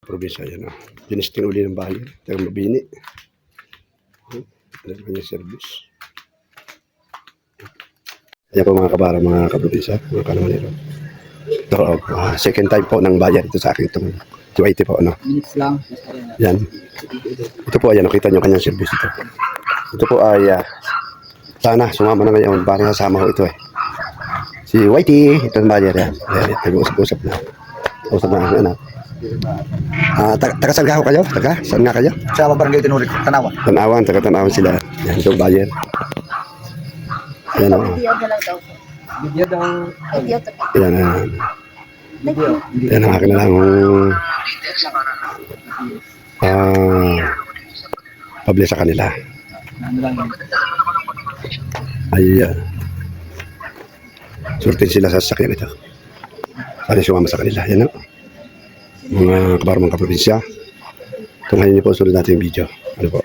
probinsya. Yan o. Tinisting uli ng bahay. Tagang mabini. Ano kanyang service. Ayan po mga kabara, mga kaprobinsya, mga kanamanero. Ito, second time po ng bayad ito sa akin itong 280 po, ano. Minutes lang. Yan. Ito po, ayan, nakita nyo kanyang service ito. Ito po ay, sana sumama na ngayon, parang kasama ko ito eh. Si Whitey, ito ang bayad yan. Ayan, nag-uusap-usap na. Usap na ang anak. Taga saan ka kayo? Taga? Saan nga kayo? Sa barangay Tinurik, Tanawan. Tanawan, taga Tanawan sila. Yan, ito ang bayad. Ayan o. Video na lang daw. Video daw. Video to. Ayan, ayan. Video. Yan ang akin na lang publish sa kanila. Ano lang yun? Ay, surtin sila sa sasakyan ito. Sana sumama sa kanila. Yan o. Mga kabarang kaprobinsya. Ito ngayon niyo po sunod natin yung video. Ano po?